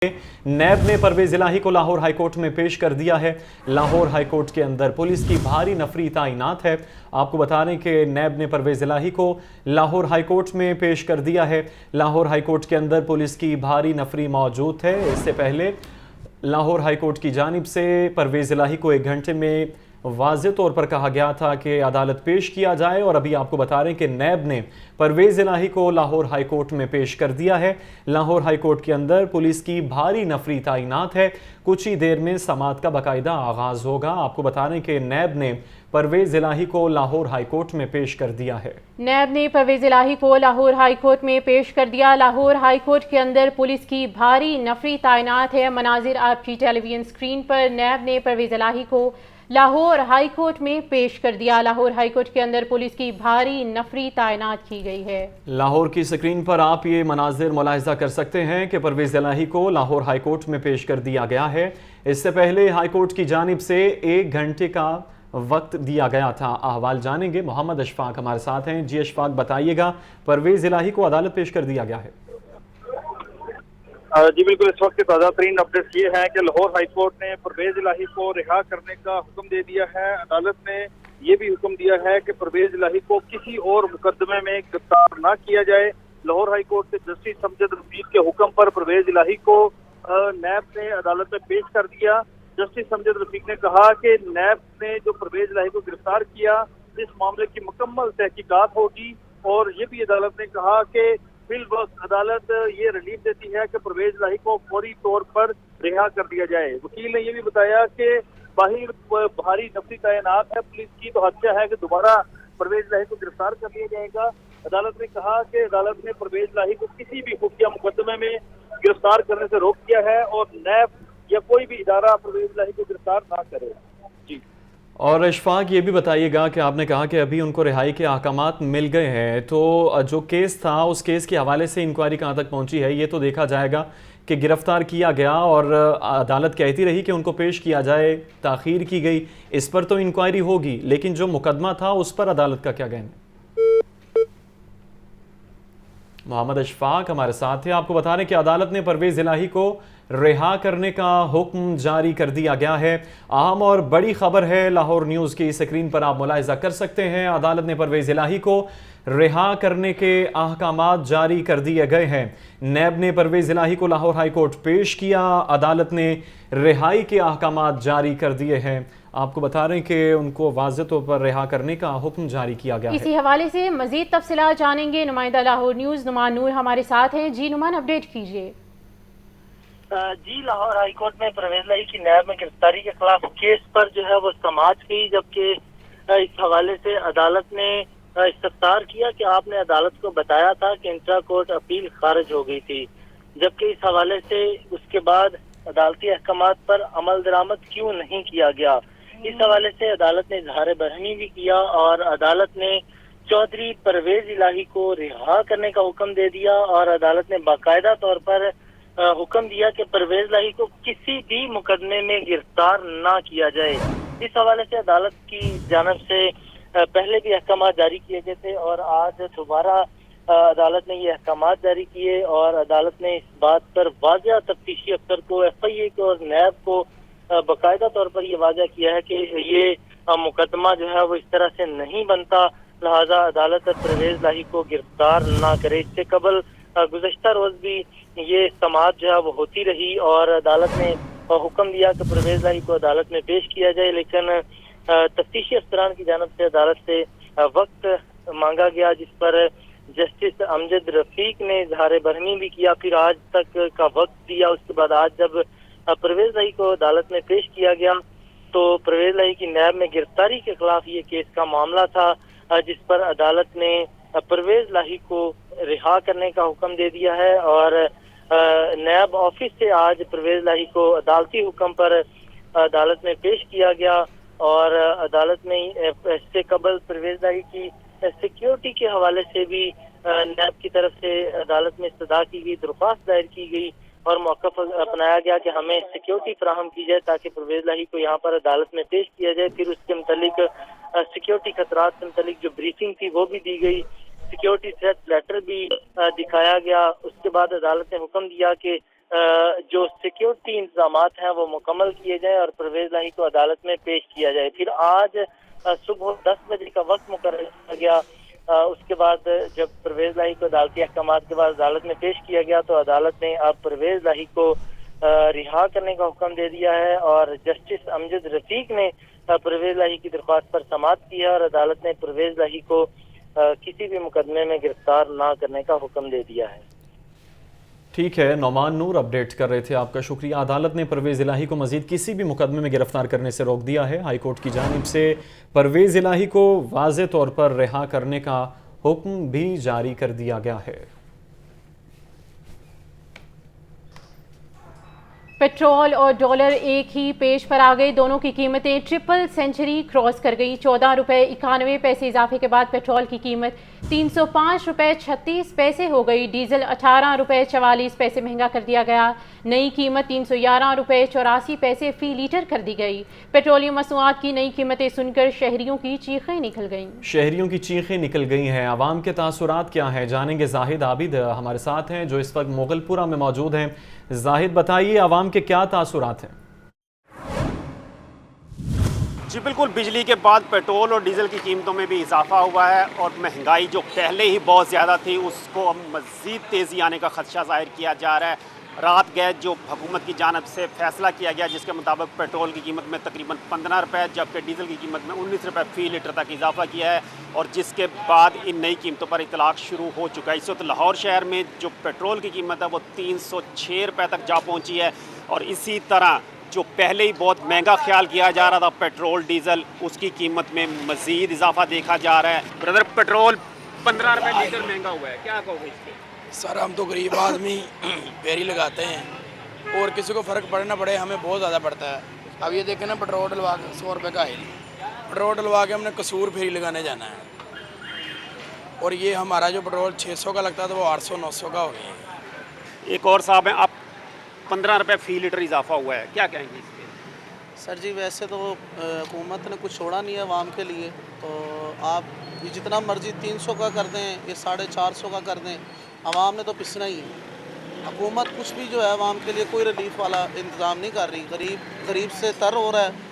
नैब ने परवेज इलाही को Lahore high court में पेश कर दिया है। लाहौर हाई कोर्ट के अंदर पुलिस की भारी नफरी तैनात है। आपको बता रहे हैं कि नैब ने परवेज इलाही को लाहौर हाई कोर्ट में पेश कर दिया है। लाहौर हाई कोर्ट के अंदर पुलिस की भारी नफरी मौजूद है। इससे पहले लाहौर हाई कोर्ट की जानिब से परवेज इलाही को 1 घंटे में वाज़ेह तौर पर कहा गया था कि अदालत पेश किया जाए, और अभी आपको बता रहे हैं कि नैब ने परवेज इलाही को लाहौर हाई कोर्ट में पेश कर दिया है। लाहौर हाई कोर्ट के अंदर पुलिस की भारी नफरी तैनात है। कुछ ही देर में समाअत का बाकायदा आगाज होगा। आपको बता रहे हैं कि नैब ने परवेज इलाही को लाहौर हाई कोर्ट में पेश कर दिया है। नैब ने परवेज इलाही को लाहौर हाई कोर्ट में पेश कर दिया। लाहौर हाई कोर्ट के अंदर पुलिस की भारी नफरी तैनात है। मनाजिर आपकी टेलीविजन स्क्रीन पर। नैब ने परवेज इलाही को लाहौर हाई कोर्ट में पेश कर दिया। लाहौर हाई कोर्ट के अंदर पुलिस की भारी नफरी तैनात की गई है। लाहौर की स्क्रीन पर आप ये मनाजिर मुलाहिजा कर सकते हैं कि परवेज इलाही को लाहौर हाई कोर्ट में पेश कर दिया गया है। इससे पहले हाई कोर्ट की जानिब से 1 घंटे का वक्त दिया गया था। अहवाल जानेंगे, मोहम्मद अशफाक हमारे साथ हैं। जी अशफाक, बताइएगा, परवेज इलाही को अदालत पेश कर दिया गया है। जी बिल्कुल, इस वक्त के ताज़ा तरीन अपडेट्स ये हैं कि लाहौर हाई कोर्ट ने परवेज इलाही को रिहा करने का हुक्म दे दिया है। अदालत ने ये भी हुक्म दिया है कि परवेज इलाही को किसी और मुकदमे में गिरफ्तार न किया जाए। लाहौर हाई कोर्ट के जस्टिस अमजद रफीक के हुक्म पर परवेज इलाही को नैब ने अदालत में पेश कर दिया। जस्टिस अमजद रफीक ने कहा कि नैब ने जो परवेज इलाही को गिरफ्तार किया, इस मामले की मुकम्मल तहकीकात होगी। और ये भी अदालत ने कहा कि फिल वक्त अदालत ये रिलीफ देती है कि परवेज इलाही को फौरी तौर पर रिहा कर दिया जाए। वकील ने ये भी बताया कि बाहर भारी नफरी तैनात है पुलिस की, तो खदशा है कि दोबारा परवेज इलाही को गिरफ्तार कर लिया जाएगा। अदालत ने कहा कि अदालत ने परवेज इलाही को किसी भी खुफिया मुकदमे में गिरफ्तार करने से रोक दिया है और नैब या कोई भी इदारा परवेज इलाही को गिरफ्तार ना करे। जी। और अशफाक, ये भी बताइएगा कि आपने कहा कि अभी उनको रिहाई के अहकामात मिल गए हैं, तो जो केस था उस केस के हवाले से इंक्वायरी कहाँ तक पहुंची है? ये तो देखा जाएगा कि गिरफ्तार किया गया और अदालत कहती रही कि उनको पेश किया जाए, ताख़ीर की गई। इस पर तो इंक्वायरी होगी, लेकिन जो मुकदमा था उस पर अदालत का क्या कहना? मोहम्मद अशफाक हमारे साथ हैं। आपको बता रहे कि अदालत ने परवेज इलाही को रिहा करने का हुक्म जारी कर दिया गया है। अहम और बड़ी खबर है, लाहौर न्यूज़ की स्क्रीन पर आप मुलाहिजा कर सकते हैं। अदालत ने परवेज इलाही को रिहा करने के अहकामात जारी कर दिए गए हैं। नैब ने परवेज इलाही को लाहौर हाई कोर्ट पेश किया। अदालत ने रिहाई के अहकामात जारी कर दिए हैं। आपको बता रहे हैं कि उनको वाज़ेह तौर पर रिहा करने का हुक्म जारी किया गया है। इसी हवाले से मजीद तफसीलात जानेंगे। नुमाइंदा लाहौर न्यूज़ नुमान नूर हमारे साथ हैं। जी नुमान, अपडेट कीजिए। जी, लाहौर हाई कोर्ट में परवेज इलाही की नैब में गिरफ्तारी के खिलाफ केस पर जो है वो समाअत की, जबकि इस हवाले से अदालत ने इस्तफसार किया कि आपने अदालत को बताया था कि इंट्रा कोर्ट अपील खारिज हो गई थी, जबकि इस हवाले से उसके बाद अदालती अहकामात पर अमल दरामद क्यों नहीं किया गया। इस हवाले से अदालत ने इजहार बरहमी भी किया और अदालत ने चौधरी परवेज इलाही को रिहा करने का हुक्म दे दिया और अदालत ने बाकायदा तौर पर हुक्म दिया कि परवेज इलाही को किसी भी मुकदमे में गिरफ्तार ना किया जाए। इस हवाले से अदालत की जानिब से पहले भी अहकामात जारी किए गए थे और आज दोबारा अदालत ने ये अहकामात जारी किए और अदालत ने इस बात पर वाज़ेह तफ्तीशी अफसर को, FIA को और नैब को बाकायदा तौर पर ये वाज़ेह किया है कि ये मुकदमा जो है वो इस तरह से नहीं बनता, लिहाजा अदालत परवेज इलाही को गिरफ्तार ना करे। इससे कबल गुज़श्ता रोज भी ये समाअत जो है वो होती रही और अदालत ने हुक्म दिया कि परवेज इलाही को अदालत में पेश किया जाए, लेकिन तफ्तीशी अफसरान की जानिब से अदालत से वक्त मांगा गया, जिस पर जस्टिस अमजद रफीक ने इजहार बरहमी भी किया, फिर आज तक का वक्त दिया। उसके बाद आज जब परवेज इलाही को अदालत में पेश किया गया तो परवेज इलाही की नैब में गिरफ्तारी के खिलाफ ये केस का मामला था, जिस पर अदालत ने परवेज इलाही को रिहा करने का हुक्म दे दिया है और नैब ऑफिस से आज परवेज इलाही को अदालती हुक्म पर अदालत में पेश किया गया और अदालत ने इससे कबल परवेज इलाही की सिक्योरिटी के हवाले से भी नैब की तरफ से अदालत में इस्तदा की गई, दरख्वास्त दायर की गई और मौक़िफ़ अपनाया गया कि हमें सिक्योरिटी फराहम की जाए ताकि परवेज इलाही को यहाँ पर अदालत में पेश किया जाए। फिर उसके मुतालिक सिक्योरिटी खतरात से मुतालिक जो ब्रीफिंग थी वो भी दी गई, सिक्योरिटी थ्रेट लेटर भी दिखाया गया। उसके बाद अदालत ने हुक्म दिया कि جو سیکیورٹی انتظامات ہیں وہ مکمل کیے جائیں اور پرویز لاہی کو عدالت میں پیش کیا جائے۔ پھر آج صبح 10 بجے کا وقت مقرر کیا گیا۔ اس کے بعد جب پرویز لاہی کو عدالتی احکامات کے بعد عدالت میں پیش کیا گیا تو عدالت نے اب پرویز لاہی کو رہا کرنے کا حکم دے دیا ہے، اور جسٹس امجد رفیق نے پرویز لاہی کی درخواست پر سماعت کی ہے، اور عدالت نے پرویز لاہی کو کسی بھی مقدمے میں گرفتار نہ کرنے کا حکم دے دیا ہے۔ ٹھیک ہے، نعمان نور اپڈیٹ کر رہے تھے، آپ کا شکریہ۔ عدالت نے پرویز الہی کو مزید کسی بھی مقدمے میں گرفتار کرنے سے روک دیا ہے۔ ہائی کورٹ کی جانب سے پرویز الہی کو واضح طور پر رہا کرنے کا حکم بھی جاری کر دیا گیا ہے۔ پیٹرول اور ڈالر ایک ہی پیش پر آ گئی، دونوں کی قیمتیں ٹرپل سینچری کراس کر گئی۔ 14 روپے 91 پیسے اضافے کے بعد پیٹرول کی قیمت 305 روپے 36 پیسے ہو گئی۔ ڈیزل 18 روپے 44 پیسے مہنگا کر دیا گیا، نئی قیمت 311 روپے 84 پیسے فی لیٹر کر دی گئی۔ پیٹرولیم مصنوعات کی نئی قیمتیں سن کر شہریوں کی چیخیں نکل گئیں۔ شہریوں کی چیخیں نکل گئی ہیں، عوام کے تاثرات کیا ہیں، جانیں گے۔ زاہد عابد ہمارے ساتھ ہیں جو اس وقت مغل پورہ میں موجود ہیں۔ زاہد بتائیے عوام کے کیا تاثرات ہیں؟ جی بالکل، بجلی کے بعد پیٹرول اور ڈیزل کی قیمتوں میں بھی اضافہ ہوا ہے، اور مہنگائی جو پہلے ہی بہت زیادہ تھی اس کو اب مزید تیزی آنے کا خدشہ ظاہر کیا جا رہا ہے۔ رات گئے جو حکومت کی جانب سے فیصلہ کیا گیا جس کے مطابق پیٹرول کی قیمت میں تقریباً 15 روپے جبکہ ڈیزل کی قیمت میں 19 روپے فی لیٹر تک اضافہ کیا ہے، اور جس کے بعد ان نئی قیمتوں پر اطلاق شروع ہو چکا ہے۔ اس وقت لاہور شہر میں جو پیٹرول کی قیمت ہے وہ 306 روپے تک جا پہنچی ہے، اور اسی طرح جو پہلے ہی بہت مہنگا خیال کیا جا رہا تھا پیٹرول ڈیزل، اس کی قیمت میں مزید اضافہ دیکھا جا رہا ہے۔ بردر، پیٹرول 15 روپے لیٹر مہنگا ہوا ہے، کیا کہو گے اس پہ؟ سر ہم تو غریب آدمی پیری لگاتے ہیں، اور کسی کو فرق پڑے نہ پڑے ہمیں بہت زیادہ پڑتا ہے۔ اب یہ دیکھیں نا، پیٹرول ڈلوا کے 100 روپے کا ہے، پیٹرول ڈلوا کے ہم نے قصور پھیری لگانے جانا ہے، اور یہ ہمارا جو پیٹرول 600 کا لگتا تھا وہ 800-900 کا ہو گیا ہے۔ ایک اور صاحب ہیں، آپ 15 روپے فی لیٹر اضافہ ہوا ہے، کیا کہیں گے اس پہ؟ سر جی ویسے تو حکومت نے کچھ چھوڑا نہیں ہے عوام کے لیے، تو آپ یہ جتنا مرضی 300 کا کر دیں یا 450 کا کر دیں، عوام نے تو پسنا ہی ہے۔ حکومت کچھ بھی جو ہے عوام کے لیے کوئی ریلیف والا انتظام نہیں کر رہی، غریب سے تر ہو رہا ہے،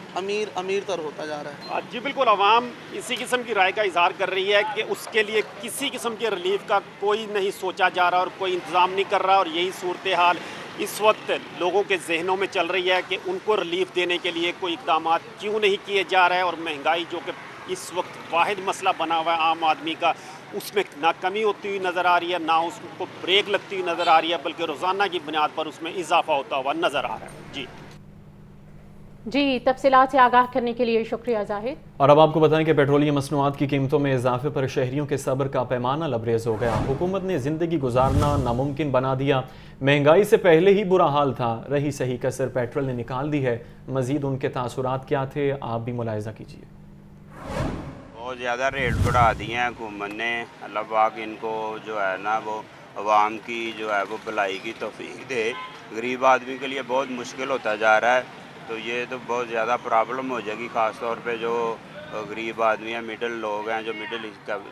امیر تر ہوتا جا رہا ہے۔ جی بالکل، عوام اسی قسم کی رائے کا اظہار کر رہی ہے کہ اس کے لیے کسی قسم کے ریلیف کا کوئی نہیں سوچا جا رہا اور کوئی انتظام نہیں کر رہا، اور یہی صورتحال اس وقت لوگوں کے ذہنوں میں چل رہی ہے کہ ان کو ریلیف دینے کے لیے کوئی اقدامات کیوں نہیں کیے جا رہے، اور مہنگائی جو کہ اس وقت واحد مسئلہ بنا ہوا ہے عام آدمی کا، اس میں نہ کمی ہوتی ہوئی نظر آ رہی ہے، نہ اس کو بریک لگتی ہوئی نظر آ رہی ہے، بلکہ روزانہ کی بنیاد پر اس میں اضافہ ہوتا ہوا نظر آ رہا ہے۔ جی تفصیلات سے آگاہ کرنے کے لیے شکریہ زاہد۔ اور اب آپ کو بتائیں کہ پیٹرولیم مصنوعات کی قیمتوں میں اضافے پر شہریوں کے صبر کا پیمانہ لبریز ہو گیا۔ حکومت نے زندگی گزارنا ناممکن بنا دیا، مہنگائی سے پہلے ہی برا حال تھا، رہی صحیح کسر پیٹرول نے نکال دی ہے۔ مزید ان کے تاثرات کیا تھے آپ بھی ملاحظہ کیجیے۔ بہت زیادہ ریٹ بڑھا دیے ہیں حکومت نے، اللہ پاک ان کو جو ہے نا وہ عوام کی جو ہے وہ بھلائی کی توفیق دے۔ غریب آدمی کے لیے بہت مشکل ہوتا جا رہا ہے، تو یہ تو بہت زیادہ پرابلم ہو جائے گی، خاص طور پہ جو غریب آدمی ہیں، مڈل لوگ ہیں، جو مڈل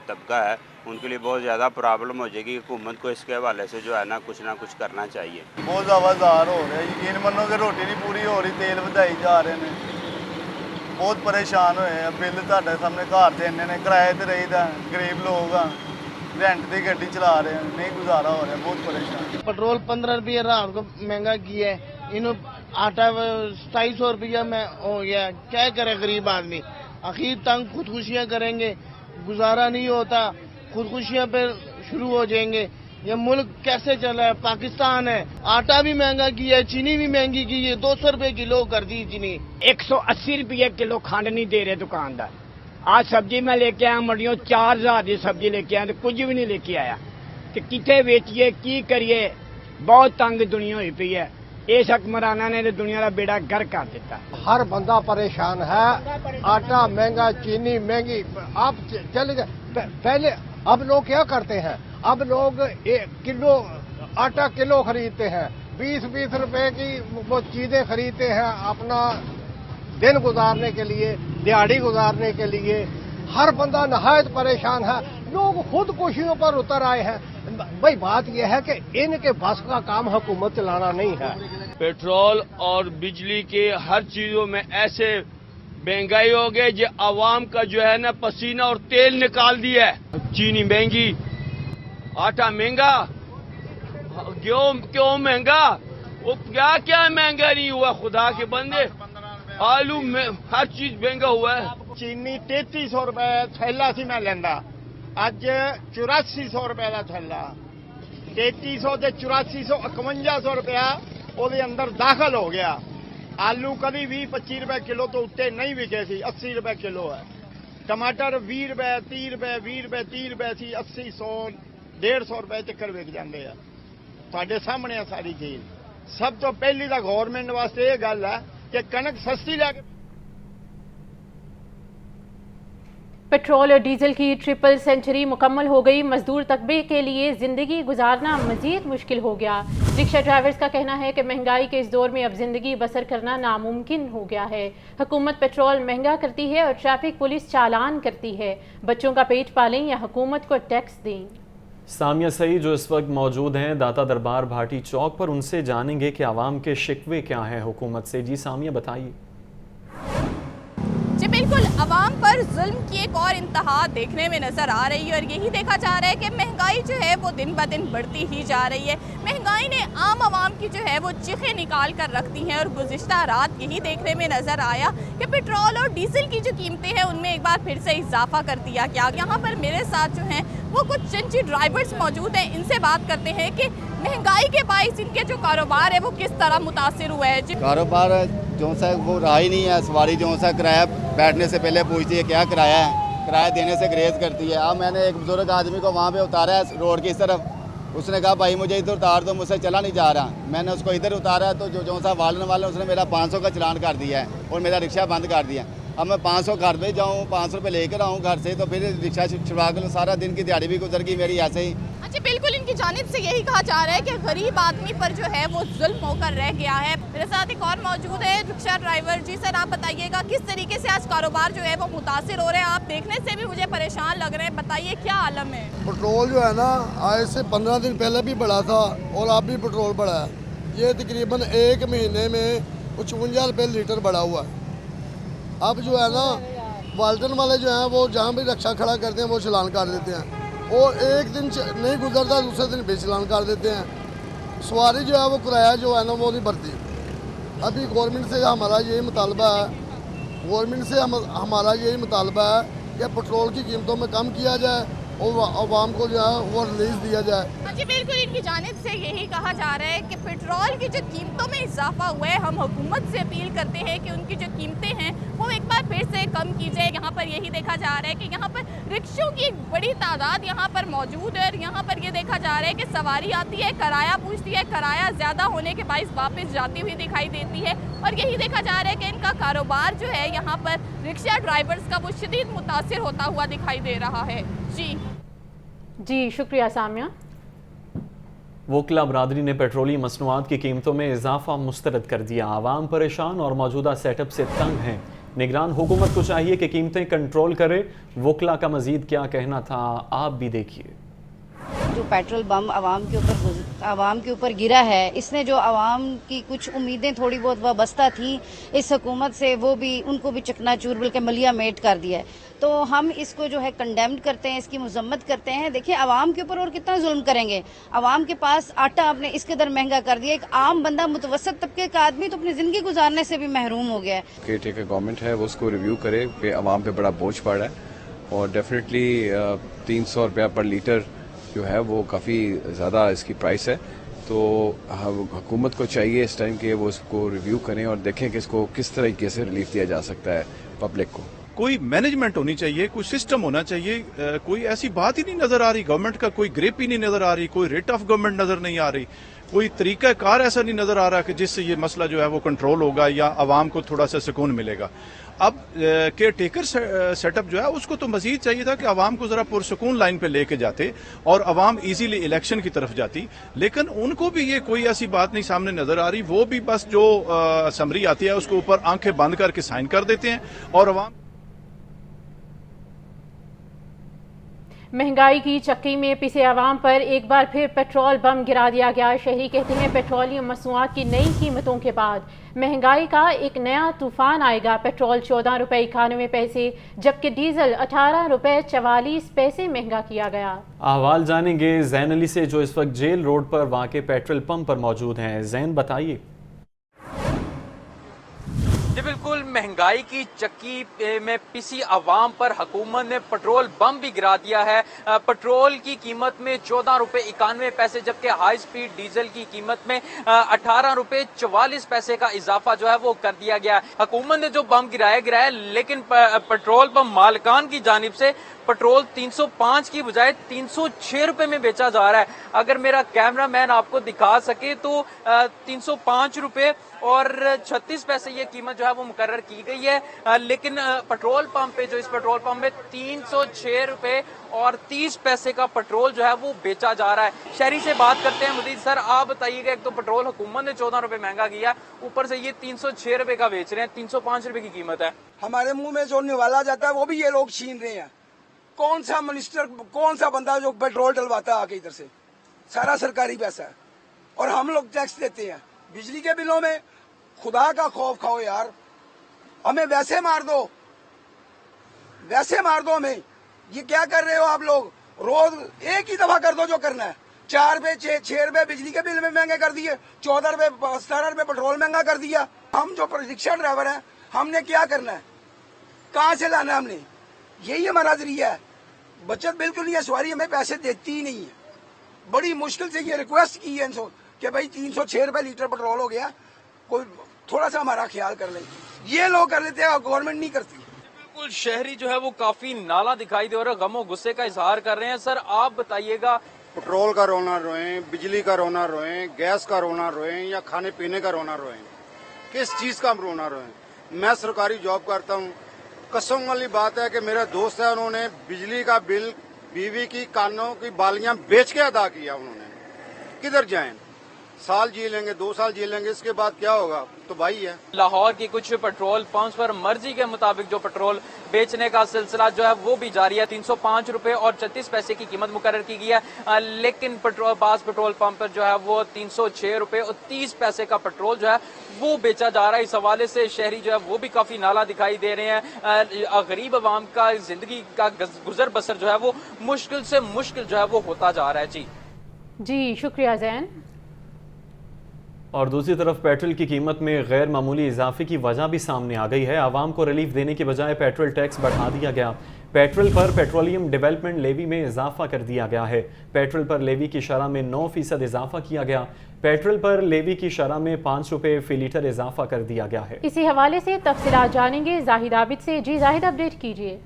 طبقہ ہے، ان کے لیے بہت زیادہ پرابلم ہو جائے گی۔ حکومت کو اس کے حوالے سے جو ہے نا کچھ کرنا چاہیے۔ بہت آوازدار ہو رہا ہے، یقین منو کہ روٹی نہیں پوری ہو رہی، تیل ودائی جا رہے ہیں، بہت پریشان ہوئے ہیں۔ بل تہاڈے سامنے گھر دینے نے، کرائے تے رہی دا، غریب لوگ ہاں، رینٹ دی گڈی چلا رہے ہیں، نہیں گزارا ہو رہا ہے، بہت پریشان۔ پیٹرول 15 روپیہ رات کو مہنگا کیا ہے، انہوں آٹا 250 روپیہ میں ہو گیا، کیا کرے غریب آدمی؟ آخر تنگ خودکشیاں کریں گے، گزارا نہیں ہوتا، خودکشیاں پہ شروع ہو جائیں گے۔ یہ ملک کیسے چلا ہے؟ پاکستان ہے، آٹا بھی مہنگا کیا ہے، چینی بھی مہنگی کی ہے، 200 روپے کلو کر دی چینی۔ 180 روپے کلو کھنڈ نہیں دے رہے دکاندار۔ آج سبزی میں لے کے آیا منڈیوں 4000 کی سبزی لے کے آیا تو کچھ بھی نہیں لے کے آیا، کہ کتنے بیچیے کی کریے، بہت تنگ دنیا ہوئی پی ہے۔ اس حکمرانہ نے دنیا کا بیڑا گر کر دیتا۔ ہر بندہ پریشان ہے، آٹا مہنگا، چینی مہنگی۔ آپ چلے گئے پہلے، اب لوگ کیا کرتے ہیں؟ اب لوگ کلو آٹا کلو خریدتے ہیں، 20 روپے کی وہ چیزیں خریدتے ہیں اپنا دن گزارنے کے لیے، دیہڑی گزارنے کے لیے۔ ہر بندہ نہایت پریشان ہے، لوگ خودکشیوں پر اتر آئے ہیں۔ भाई बात यह है कि इनके बस का काम हुकूमत चलाना नहीं है। पेट्रोल और बिजली के हर चीजों में ऐसे महंगाई हो गई जो आवाम का जो है ना पसीना और तेल निकाल दिया है। चीनी महंगी, आटा महंगा, क्यों महंगा? वो क्या क्या महंगा नहीं हुआ खुदा के बंदे, आलू में हर चीज महंगा हुआ है। चीनी 3300 रुपए थैला सी मैं लेंदा, अज 8400 रुपए का थैला। 3300 से 8400 5100 रुपया ਉਹਦੇ ਅੰਦਰ ਦਾਖਲ ਹੋ ਗਿਆ। आलू कभी 20-25 रुपए किलो तो उत्ते नहीं विके सी, 80 रुपए किलो है। टमाटर 20 रुपए 30 रुपए 20 रुपए 30 रुपए सी, 80 100 150 रुपए तक विक जाते हैं। ਤੁਹਾਡੇ ਸਾਹਮਣੇ ਆ ਸਾਰੀ ਚੀਜ਼। ਸਭ ਤੋਂ ਪਹਿਲੀ ਤਾਂ ਗਵਰਨਮੈਂਟ ਵਾਸਤੇ ਇਹ ਗੱਲ ਹੈ ਕਿ ਕਣਕ ਸਸਤੀ ਲੈ ਕੇ पेट्रोल और डीजल की ट्रिपल सेंचुरी मुकम्मल हो गई। मजदूर तबके के लिए ज़िंदगी गुजारना मज़ीद मुश्किल हो गया। रिक्शा ड्राइवर्स का कहना है कि महंगाई के इस दौर में अब ज़िंदगी बसर करना नामुमकिन हो गया है। हुकूमत पेट्रोल महंगा करती है और ट्रैफिक पुलिस चालान करती है। बच्चों का पेट पालें या हुकूमत को टैक्स दें। सामिया सईद जो इस वक्त मौजूद हैं दाता दरबार भाटी चौक पर, उनसे जानेंगे कि आवाम के शिकवे क्या हैं हुकूमत से। जी सामिया बताइए। जी बिल्कुल, अवाम पर जुल्म की एक और इंतहा देखने में नज़र आ रही है और यही देखा जा रहा है कि महंगाई जो है वो दिन ब दिन बढ़ती ही जा रही है। महंगाई ने आम आवाम की जो है वो चिखें निकाल कर रख दी हैं और गुज़िश्ता रात यही देखने में नज़र आया कि पेट्रोल और डीजल की जो कीमतें हैं उनमें एक बार फिर से इजाफा कर दिया गया। यहाँ पर मेरे साथ जो हैं वो कुछ चंची ड्राइवर्स मौजूद हैं, इनसे बात करते हैं कि महंगाई के बाइस इनके जो कारोबार है वो किस तरह मुतासिर हुआ है। कारोबार जो सा वो रहा ही नहीं है। सवारी जो सा किराया बैठने से पहले पूछती है क्या किराया है, किराया देने से ग्रेज करती है। अब मैंने एक बुजुर्ग आदमी को वहाँ पे उतारा है रोड की इस तरफ, उसने कहा भाई मुझे इधर उतार दो, मुझसे चला नहीं जा रहा। मैंने उसको इधर उतारा तो जो सा वालन वाला उसने मेरा 500 का चलान कर दिया है और मेरा रिक्शा बंद कर दिया। अब मैं 500 घर पे जाऊँ, 500 रुपये लेकर आऊँ घर से, तो फिर रिक्शा छुड़वा कर सारा दिन की दिहाड़ी भी गुजर गई मेरी ऐसे ही। अच्छा बिल्कुल, इनकी जानिब से यही कहा जा रहा है कि गरीब आदमी पर जो है वो जुल्म होकर रह गया है। मेरे साथ एक और मौजूद है रिक्शा ड्राइवर। जी सर, आप बताइएगा किस तरीके से आज कारोबार जो है वो मुतासिर हो रहे हैं? आप देखने से भी मुझे परेशान लग रहे हैं, बताइए क्या आलम है? पेट्रोल जो है ना आज से 15 दिन पहले भी बढ़ा था और अब भी पेट्रोल बढ़ा है। ये तकरीबन एक महीने में 55 रुपये लीटर बढ़ा हुआ है। अब जो है ना वाल्टन वाले जो हैं वो जहाँ भी रिक्शा खड़ा करते हैं वो चलान कर देते हैं और एक दिन नहीं गुजरता दूसरे दिन भी चलान कर देते हैं। सवारी जो है वो किराया जो है ना वो नहीं भरती। अभी गवर्नमेंट से हमारा यही मुतालबा है, हमारा यही मुतालबा है कि पेट्रोल की कीमतों में कम किया जाए और आवाम को जो है वो रिलीज दिया जाए। हाँ जी बिल्कुल, इनकी जानिब से यही कहा जा रहा है कि पेट्रोल की जो कीमतों में इजाफा हुआ है, हम हुकूमत से अपील करते हैं कि उनकी जो कीमतें हैं वो एक बार फिर से कम की जाए। यहाँ पर यही देखा जा रहा है कि यहाँ पर रिक्शों की एक बड़ी तादाद यहाँ पर मौजूद है और यहाँ पर ये देखा जा रहा है कि सवारी आती है, किराया पूछती है, किराया ज़्यादा होने के बाइस वापस जाती हुई दिखाई देती है और यही देखा जा रहा है कि इनका कारोबार जो है यहाँ पर रिक्शा ड्राइवर्स का वो शदीद मुतासिर होता हुआ दिखाई दे रहा है। जी शुक्रिया सामिया। वोकला बरादरी ने पेट्रोलियम मसनूआत की कीमतों में इजाफा मुस्तरद कर दिया। आवाम परेशान और मौजूदा सेटअप से तंग हैं। निगरान हुकूमत को चाहिए कि कीमतें कंट्रोल करे। वोकला का मजीद क्या कहना था आप भी देखिए। जो पेट्रोल बम आवाम के ऊपर गिरा है, इसने जो आवाम की कुछ उम्मीदें थोड़ी बहुत वाबस्ता थी इस हुकूमत से वो भी उनको भी चकनाचूर बल्कि मलिया मेट कर दिया है। तो हम इसको जो है कंडेम्ड करते हैं, इसकी मजम्मत करते हैं। देखिए आवाम के ऊपर और कितना जुल्म करेंगे। आवाम के पास आटा आपने इस कदर महंगा कर दिया, एक आम बंदा मुतवसत तबके का आदमी तो अपनी जिंदगी गुजारने से भी महरूम हो गया है। केयरटेकर गवर्नमेंट है वो उसको रिव्यू करे कि आवाम पे बड़ा बोझ पड़ रहा है और डेफिनेटली 300 रुपया पर लीटर जो है वो काफ़ी ज़्यादा इसकी प्राइस है। तो हुकूमत को चाहिए इस टाइम के वो इसको रिव्यू करें और देखें कि इसको किस तरीके से रिलीफ दिया जा सकता है पब्लिक को। कोई मैनेजमेंट होनी चाहिए, कोई सिस्टम होना चाहिए। कोई ऐसी बात ही नहीं नजर आ रही, गवर्नमेंट का कोई ग्रिप ही नहीं नजर आ रही, कोई रेट ऑफ गवर्नमेंट नजर नहीं आ रही, कोई तरीका कार ऐसा नहीं नजर आ रहा कि जिससे ये मसला जो है वो कंट्रोल होगा या आवाम को थोड़ा सा सुकून मिलेगा। अब केयर टेकर सेटअप जो है उसको तो मजीद चाहिए था कि आवाम को जरा पुरसुकून लाइन पे लेके जाते और आवाम इजीली इलेक्शन की तरफ जाती, लेकिन उनको भी ये कोई ऐसी बात नहीं सामने नजर आ रही। वो भी बस जो समरी आती है उसके ऊपर आंखें बंद करके साइन कर देते हैं और आवाम महंगाई की चक्की में पिसे आवाम पर एक बार फिर पेट्रोल बम गिरा दिया गया। शहरी कहते हैं पेट्रोलियम मसनूआत की नई कीमतों के बाद महंगाई का एक नया तूफान आएगा। पेट्रोल 14 रुपये 91 पैसे जबकि डीजल 18 रुपये 44 पैसे महंगा किया गया। अहवाल जानेंगे जैन अली से जो इस वक्त जेल रोड पर वाक़े पेट्रोल पंप पर मौजूद हैं। जैन बताइए। जी बिल्कुल, महंगाई की चक्की में पिसी आवाम पर हुकूमत ने पेट्रोल बम भी गिरा दिया है। पेट्रोल की कीमत में 14 रुपये 91 पैसे जबकि हाई स्पीड डीजल की कीमत में 18 रुपये 44 पैसे का इजाफा जो है वो कर दिया गया। हुकूमत ने जो बम गिराया लेकिन पेट्रोल पंप मालिकान की जानिब से पेट्रोल 305 की बजाय 306 रुपए में बेचा जा रहा है। अगर मेरा कैमरा मैन आपको दिखा सके तो 305 रुपए और 36 पैसे ये कीमत जो है वो मुकर्रर की गई है, लेकिन पेट्रोल पंप पे जो इस पेट्रोल पंप में 306 रुपए और 30 पैसे का पेट्रोल जो है वो बेचा जा रहा है। शहरी से बात करते हैं। मजीद सर आप बताइएगा, एक तो पेट्रोल हुकूमत ने 14 रुपए महंगा किया, ऊपर से ये 306 रुपए का बेच रहे हैं, 305 रुपए की कीमत है। हमारे मुंह में जो निवाला जाता है वो भी ये लोग छीन रहे हैं। कौन सा मिनिस्टर, कौन सा बंदा जो पेट्रोल डलवाता है आके इधर से? सारा सरकारी पैसा है और हम लोग टैक्स देते हैं। बिजली के बिलों में खुदा का खौफ खाओ यार, हमें वैसे मार दो, वैसे मार दो हमें। ये क्या कर रहे हो आप लोग? रोज एक ही दफा कर दो जो करना है। 4 रुपए 6 रुपए बिजली के बिल में महंगे कर दिए, 14 रुपए 17 रुपए पेट्रोल महंगा कर दिया। हम जो रिक्शा ड्राइवर हैं हमने क्या करना है? कहाँ से लाना है हमने? यही हमारा जरिया है। बचत बिल्कुल नहीं है, सवारी हमें पैसे देती ही नहीं है। बड़ी मुश्किल से ये रिक्वेस्ट की है इनसे कि भाई 306 रुपए लीटर पेट्रोल हो गया, कोई थोड़ा सा हमारा ख्याल कर ले। ये लोग कर लेते हैं, गवर्नमेंट नहीं करती। बिल्कुल, शहरी जो है वो काफी नाला दिखाई दे रहा है, गमो गुस्से का इजहार कर रहे हैं। सर आप बताइएगा, पेट्रोल का रोना रोएं, बिजली का रोना रोएं, गैस का रोना रोएं या खाने पीने का रोना रोएं, किस चीज का रोना रोएं? मैं सरकारी जॉब करता हूँ। कसम वाली बात है कि मेरा दोस्त है, उन्होंने बिजली का बिल बीवी की कानों की बालियां बेच के अदा किया। उन्होंने किधर जाएं? साल जी लेंगे, 2 साल जी लेंगे, इसके बाद क्या होगा? तो भाई है। लाहौर की कुछ पेट्रोल पंप्स पर मर्जी के मुताबिक जो पेट्रोल बेचने का सिलसिला जो है वो भी जारी है। 305 रुपए और 36 पैसे की कीमत मुकर्रर की गई है, लेकिन बास पेट्रोल पंप पर जो है वो 306 रुपए और 30 पैसे का पेट्रोल जो है वो बेचा जा रहा है। इस हवाले से शहरी जो है वो भी काफी नाला दिखाई दे रहे हैं। गरीब आवाम का जिंदगी का गुजर बसर जो है वो मुश्किल से मुश्किल जो है वो होता जा रहा है। जी शुक्रिया जैन। और दूसरी तरफ पेट्रोल की कीमत में गैर मामूली इजाफे की वजह भी सामने आ गई है। आवाम को रिलीफ देने के बजाय पेट्रोल टैक्स बढ़ा दिया गया। पेट्रोल पर पेट्रोलियम डेवलपमेंट लेवी में इजाफा कर दिया गया है। पेट्रोल पर लेवी की शरह में 9% इजाफा किया गया। पेट्रोल पर लेवी की शरह में 5 रुपए फी लीटर इजाफा कर दिया गया है। इसी हवाले से तफसीलात जानेंगे जाहिद आबिद से। जी जाहिद, अपडेट कीजिए।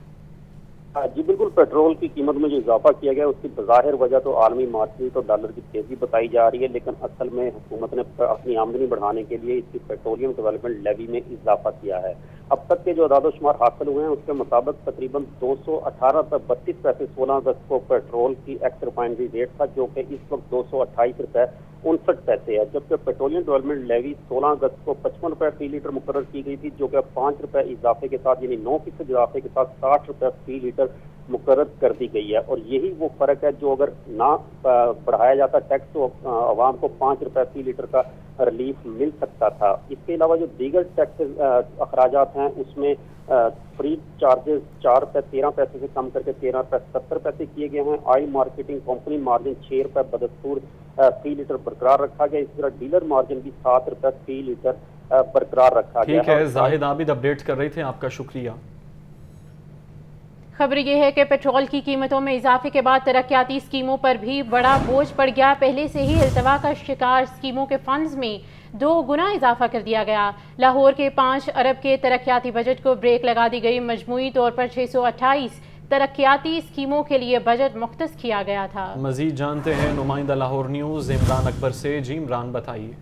जी बिल्कुल, पेट्रोल की कीमत में जो इजाफा किया गया उसकी बज़ाहिर वजह तो आलमी मार्केट और डॉलर की तेजी बताई जा रही है, लेकिन असल में हुकूमत ने अपनी आमदनी बढ़ाने के लिए इसकी पेट्रोलियम डेवलपमेंट लेवी में इजाफा किया है। अब तक के जो आदाद-ओ-शुमार हासिल हुए हैं उसके मुताबिक तकरीबन 218 रुपये 32 पैसे 16 अगस्त को पेट्रोल की एक्स रिफाइनरी रेट था, जो कि इस वक्त 228 रुपये 59 पैसे है। जबकि पेट्रोलियम डेवलपमेंट लेवी 16 अगस्त को 55 रुपये फी लीटर मुकर्रर की गई थी, जो कि 5 रुपये इजाफे के साथ यानी 9% इजाफे के साथ 60 रुपये फी लीटर मुकर्रर कर दी गई है। और यही वो फर्क है जो अगर ना बढ़ाया जाता टैक्स तो आवाम को 5 रुपये फी लीटर का रिलीफ मिल सकता था। इसके अलावा जो दीगर टैक्स अखराजात हैं उसमें फ्री चार्जेस 4 रुपये 13 पैसे से कम करके 13 रुपये 70 पैसे किए गए हैं। ऑयल मार्केटिंग कंपनी मार्जिन 6 रुपये बदस्तूर फी लीटर बरकरार रखा गया। इसी तरह डीलर मार्जिन भी 7 रुपये फी लीटर बरकरार रखा गया। ठीक है, जाहिद आबिद अपडेट कर रहे थे, आपका शुक्रिया। खबर यह है कि पेट्रोल की कीमतों में इजाफे के बाद तरक्याती स्कीमों पर भी बड़ा बोझ पड़ गया। पहले से ही इल्तवा का शिकार स्कीमों के फंड्स में 2 गुना इजाफा कर दिया गया। लाहौर के 5 अरब के तरक्याती बजट को ब्रेक लगा दी गई। मजमूई तौर पर 628 तरक्याती स्कीमों के लिए बजट मुख्तस किया गया था। मजीद जानते हैं नुमाइंदा लाहौर न्यूज़ इमरान अकबर से। जी इमरान बताइए।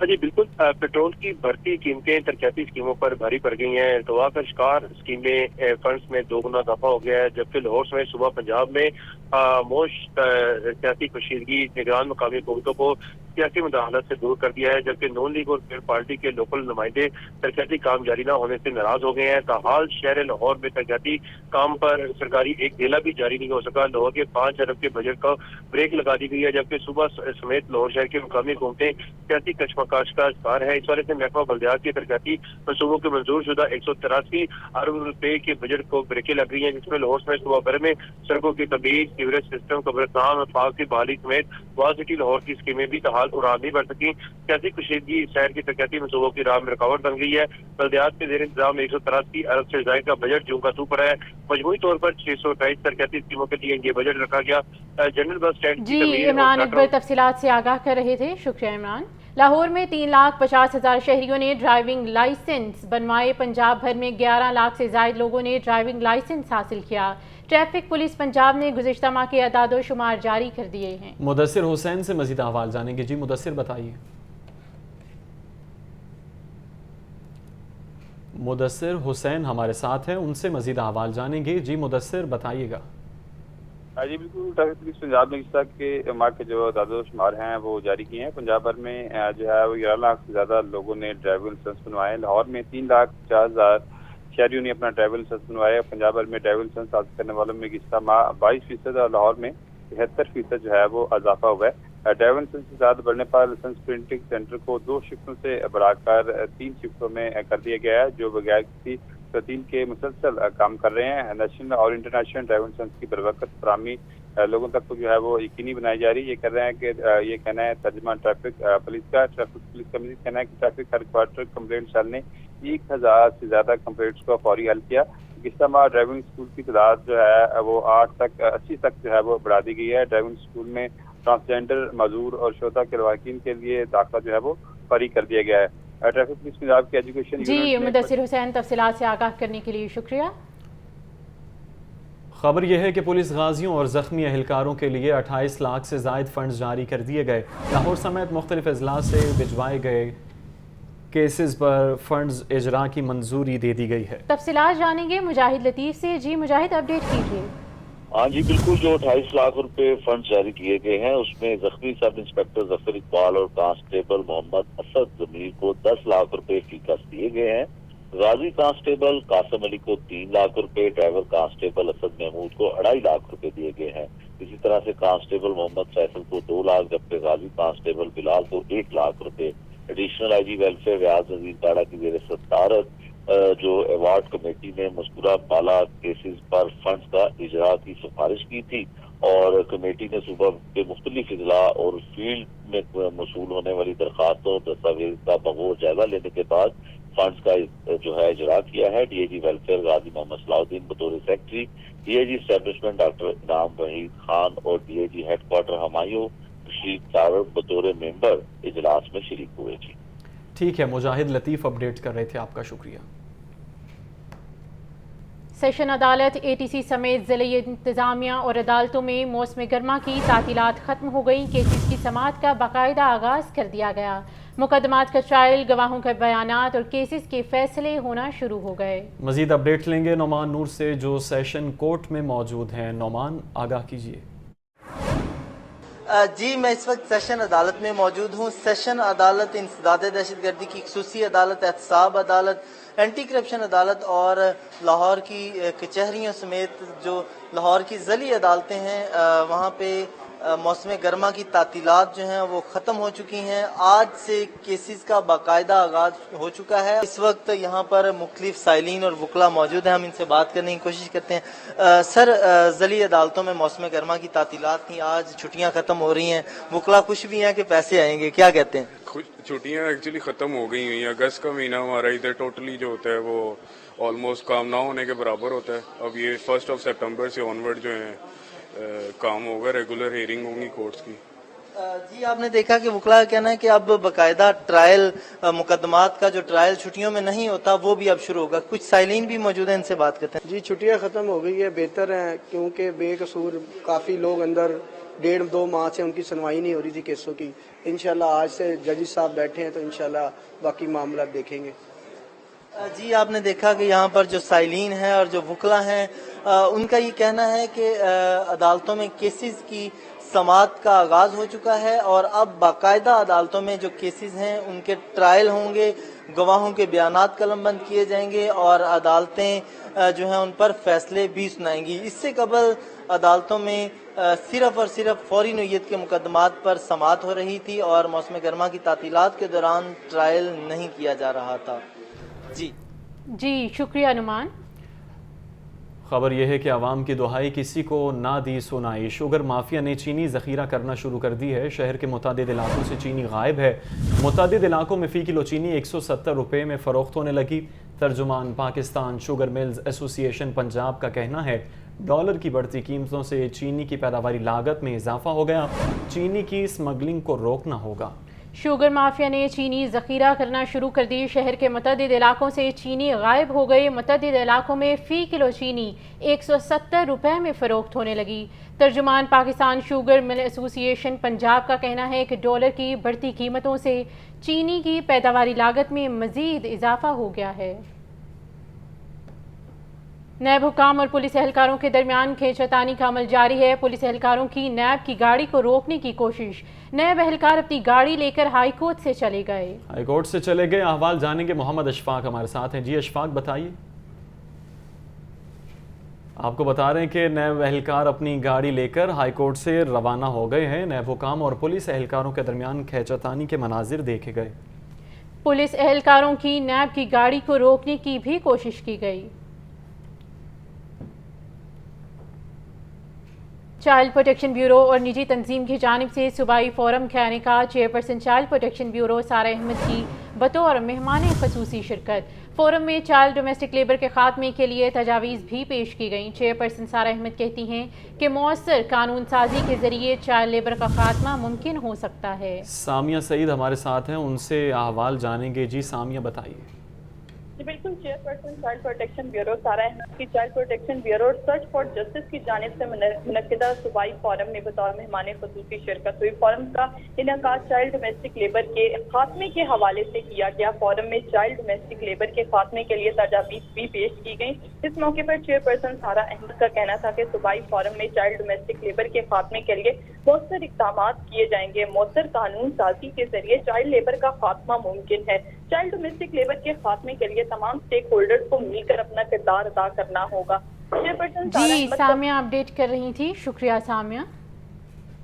जी बिल्कुल, पेट्रोल की बढ़ती कीमतें तरक्याती स्कीमों पर भारी पड़ गई हैं। इल्तवा का शिकार स्कीमें फंड्स में 2 गुना इजाफा हो गया है, जबकि लाहौर समेत सूबा पंजाब में खामोश सियासी कशीदगी निगरान मकामी हुकूमतों को सियासी मुदाखलत से दूर कर दिया है, जबकि नून लीग और पीपल पार्टी के लोकल नुमाइंदे तरक्याती काम जारी न होने से नाराज हो गए हैं। ताहाल शहर लाहौर में तरक्याती काम पर सरकारी एक डेला भी जारी नहीं हो सका। लाहौर के 5 अरब के बजट का ब्रेक लगा दी गई है, जबकि सुबह समेत लाहौर शहर के मुकामी हुकूमतें सियासी कशमकश का शिकार है। इस वजह से महकमा बल्दियात के तरक्याती मनसूबों के मंजूर शुदा 183 अरब रुपए के बजट को ब्रेकें लग गई हैं, जिसमें लाहौर समेत सूबा भर में सड़कों की तमीज, सीवरेज सिस्टम, कब्रिस्तान और पाक की बहाली समेत वाल सिटी लाहौर की स्कीमें भी ताहाल उड़ान नहीं बढ़ सकी। सियासी कशीदगी शहर की तरक्याती मनसूबों की राह में रुकावट बन गई है। बल्दियात के जेर इंतजाम 183 अरब से ज्यादा का बजट जूं का तू पड़ा है। मजमूई तौर पर 628 तरक्याती स्कीमों के लिए ये बजट रखा गया। जनरल बस स्टैंड जी इमरान अकबर तफसीलात से आगाह कर रहे थे, शुक्रिया इमरान। लाहौर में 3,50,000 शहरियों ने ड्राइविंग लाइसेंस बनवाए। पंजाब भर में 11 लाख से ज्यादा लोगों ने ड्राइविंग लाइसेंस हासिल किया। ट्रैफिक पुलिस पंजाब ने गुज़िश्ता माह के अदाद शुमार जारी कर दिए हैं। मुदस्सिर हुसैन से मजीद अहवाल जानेंगे। जी मुदस्सिर बताइए। मुदस्सिर हुसैन हमारे साथ हैं, उनसे मजीद अहवाल जानेंगे। जी मुदस्सिर बताइएगा। जी बिल्कुल, ट्रैफिक पुलिस पंजाब ने इस तक के माह के जो अदाद शुमार हैं वो जारी किए हैं। पंजाब भर में जो है वो 11 लाख से ज़्यादा लोगों ने ड्राइविंग लाइसेंस बनवाए। लाहौर में 3,50,000 शहरियों ने अपना ड्राइविंग लाइसेंस बनवाया। पंजाब भर में ड्राइविंग लाइसेंस हासिल करने वालों में गुज़िश्ता माह 22% और लाहौर में 73% जो है वो इजाफा हुआ है। ड्राइविंग लाइसेंस की तादाद बढ़ने पर लाइसेंस प्रिंटिंग सेंटर को 2 शिफ्टों से बढ़ाकर 3 शिफ्टों में कर दिया गया है, जो बगैर किसी तब्दील के मुसलसल काम कर रहे हैं। नेशनल और इंटरनेशनल ड्राइविंग लाइसेंस की बरवकत फराहमी लोगों तक तो जो है वो यकीनी बनाई जा रही है। ये कह रहे हैं कि ये कहना है तर्जुमा ट्रैफिक पुलिस का। ट्रैफिक पुलिस का मजीद कहना है कि ट्रैफिक हेडक्वार्टर कंप्लेंट सेल ने 1000 से ज्यादा कंप्लेंट्स को फौरी हल किया। गुज़िश्ता माह ड्राइविंग स्कूल की तादाद जो है वो 80 तक जो है वो बढ़ा दी गई है। ड्राइविंग स्कूल में ट्रांसजेंडर, मजदूर और शोधा के लवाकिन के लिए दाखिला जो है वो फरी कर दिया गया है। ट्रैफिक पुलिस पंजाब के एजुकेशन जी मुदस्सिर हुसैन तफसीलात से आगाह करने के लिए शुक्रिया। खबर यह है कि पुलिस गाजियों और जख्मी एहलकारों के लिए 28 लाख से ज़ायद फंड्स जारी कर दिए गए। लाहौर समेत मुख्तलिफ अजला से भिजवाए गए केसेस पर फंड्स इजरा की मंजूरी दे दी गई है। तफसीलात जानेंगे मुजाहिद लतीफ़ से। जी मुजाहिद अपडेट कीजिए। हाँ जी बिल्कुल, जो 28 लाख रुपए फंड जारी किए गए हैं उसमें जख्मी सब इंस्पेक्टर जफर इकबाल और कांस्टेबल मोहम्मद असद जमीर को 10 लाख रुपए फीकस दिए गए हैं। गाजी कांस्टेबल कासिम अली को 3 लाख रुपए, ड्राइवर कांस्टेबल असद महमूद को 2.5 लाख रुपए दिए गए हैं। इसी तरह से कांस्टेबल मोहम्मद फैसल को 2 लाख, जबकि गाजी कांस्टेबल बिलाल को 1 लाख रुपए। एडिशनल आईजी वेलफेयर रियाज नजीर ताड़ा की जेर सदारत जो अवार्ड कमेटी ने मज़कूरा बाला केसेस पर फंड्स का इजरा की सिफारिश की थी और कमेटी ने सूबा के मुख्तलिफ अजला और फील्ड में मसूल होने वाली दरखास्तों दस्तावेज का बगौर जायजा लेने के बाद फंड्स का जो है इजरा किया है। डीएजी वेलफेयर गाजी मोहम्मद सलाउद्दीन बतौर सेक्रेटरी, डीएजी एस्टेब्लिशमेंट डॉक्टर इनाम वहीद खान और डीएजी हेडक्वार्टर हमायूं रशीद सावर बतौर मेंबर इजलास में शरीक हुए थे। ठीक है, मुजाहिद लतीफ़ अपडेट कर रहे थे, आपका शुक्रिया। सेशन अदालत एटीसी समेत ज़िले इंतज़ामिया और अदालतों में मौसम गर्मा की तातीलात ख़त्म हो गई। केसेस की समाअत का बाकायदा आगाज़ कर दिया गया। मुकदमात का ट्रायल, गवाहों के बयानात और केसेस के फैसले होना शुरू हो गए। मज़ीद अपडेट लेंगे नौमान नूर से जो सेशन कोर्ट में मौजूद हैं। नौमान आगाह कीजिए। जी मैं इस वक्त सेशन अदालत में मौजूद हूँ। सेशन अदालत इंसदाद दहशतगर्दी की खसूसी अदालत, एहतसाब अदालत, एंटी करप्शन अदालत और लाहौर की कचहरियों समेत जो लाहौर की ज़िली अदालतें हैं वहाँ पे मौसम गर्मा की तातीलात जो हैं वो ख़त्म हो चुकी हैं। आज से केसेस का बाकायदा आगाज हो चुका है। इस वक्त यहाँ पर मुख्तलिफ साइलिन और वकला मौजूद हैं, हम इनसे बात करने की कोशिश करते हैं। सर, ज़िली अदालतों में मौसम गर्मा की तातीलात थी, आज छुट्टियाँ ख़त्म हो रही हैं, वकला खुश भी हैं कि पैसे आएंगे, क्या कहते हैं? छुट्टियाँ एक्चुअली ख़त्म हो गई हुई हैं। अगस्त का महीना हमारा इधर टोटली जो होता है वो ऑलमोस्ट काम ना होने के बराबर होता है। अब ये 1 सितंबर से ऑनवर्ड जो है काम होगा, रेगुलर हियरिंग होंगी कोर्ट्स की। जी आपने देखा कि वकला का कहना है कि अब बकायदा ट्रायल, मुकदमात का जो ट्रायल छुट्टियों में नहीं होता वो भी अब शुरू होगा। कुछ साइलिन भी मौजूद है, इनसे बात करते हैं। जी छुट्टियां खत्म हो गई है, बेहतर है क्योंकि बेकसूर काफी लोग अंदर 1.5-2 माह से उनकी सुनवाई नहीं हो रही थी केसों की। इंशाल्लाह आज से जज साहब बैठे हैं तो इंशाल्लाह बाकी मामला देखेंगे। जी, आपने देखा कि यहाँ पर जो साइलिन है और जो वकला हैं, उनका ये कहना है कि अदालतों में केसेस की समाअत का आगाज हो चुका है और अब बाकायदा अदालतों में जो केसेस हैं उनके ट्रायल होंगे, गवाहों के बयानात कलमबंद किए जाएंगे और अदालतें जो हैं उन पर फैसले भी सुनाएंगी। इससे कबल अदालतों में सिर्फ और सिर्फ फौरी नोयत के मुकदमात पर समाअत हो रही थी और मौसम गर्मा की तातीलात के दौरान ट्रायल नहीं किया जा रहा था। जी, शुक्रिया अनुमान। खबर यह है कि आवाम की दुहाई किसी को ना दी सुनाई। शुगर माफिया ने चीनी ज़ख़ीरा करना शुरू कर दी है। शहर के मुतादिद इलाकों से चीनी गायब है। मुतादिद इलाकों में फ़ी किलो चीनी 170 रुपये में फ़रोख्त होने लगी। तर्जुमान Pakistan sugar mills association Punjab का कहना है डॉलर की बढ़ती कीमतों से चीनी की पैदावारी लागत में इजाफा हो गया। चीनी की स्मगलिंग को रोकना होगा। शुगर माफिया ने चीनी ज़ख़ीरा करना शुरू कर दी। शहर के मुतअद्दिद इलाकों से चीनी गायब हो गई। मुतअद्दिद इलाकों में फ़ी किलो चीनी 170 रुपये में फ़रोख्त होने लगी। तर्जुमान Pakistan sugar mill association Punjab का कहना है कि डॉलर की बढ़ती कीमतों से चीनी की पैदावारी लागत में मज़ीद इजाफा हो गया है। नैब हुकाम और पुलिस एहलकारों के दरमियान खींचतानी का अमल जारी है। पुलिस एहलकारों की नैब की गाड़ी को रोकने की कोशिश। नैब एहलकार अपनी गाड़ी लेकर हाई कोर्ट से चले गए। हाई कोर्ट से चले गए। अहवाल जानेंगे। मोहम्मद अशफाक हमारे साथ हैं। जी अशफाक, बताइए। आपको बता रहे हैं कि नैब एहलकार अपनी गाड़ी लेकर हाई कोर्ट से रवाना हो गए हैं। नैब हुकाम और पुलिस एहलकारों के दरमियान खींचतानी के मनाजिर देखे गए। पुलिस एहलकारों की नैब की गाड़ी को रोकने की भी कोशिश की गई। चाइल्ड प्रोटेक्शन ब्यूरो और निजी तंजीम की जानिब से सूबाई फोरम कहने का चेयरपर्सन चाइल्ड प्रोटेक्शन ब्यूरो सारा अहमद की बतौर मेहमान खसूसी शिरकत। फोरम में चाइल्ड डोमेस्टिक लेबर के खात्मे के लिए तजावीज़ भी पेश की गई। चेयरपर्सन सारा अहमद कहती हैं कि मौसर कानून साजी के जरिए चाइल्ड लेबर का खात्मा मुमकिन हो सकता है। सामिया सईद हमारे साथ हैं, उनसे अहवाल जानेंगे। जी सामिया, बताइए। जी बिल्कुल, चेयरपर्सन चाइल्ड प्रोटेक्शन ब्यूरो सारा अहमद की चाइल्ड प्रोटेक्शन ब्यूरो और सर्च फॉर जस्टिस की जानिब से मुनक्किदा सूबाई फोरम में बतौर मेहमान खसूसी शिरकत हुई। फोरम का इनेकाद चाइल्ड डोमेस्टिक लेबर के खात्मे के हवाले से किया गया। फोरम में चाइल्ड डोमेस्टिक लेबर के खात्मे के लिए तजावीज़ भी पेश की गई। इस मौके पर चेयरपर्सन सारा अहमद का कहना था कि सूबाई फोरम में चाइल्ड डोमेस्टिक लेबर के खात्मे के लिए बहुत से इक़दाम किए जाएंगे। मौसर कानून साजी के जरिए चाइल्ड लेबर का खात्मा मुमकिन है। चाइल्ड डोमेस्टिक लेबर के खात्मे के लिए तमाम स्टेक होल्डर्स को मिलकर अपना किरदार अदा करना होगा। जी सामिया अपडेट कर रही थी। शुक्रिया सामिया।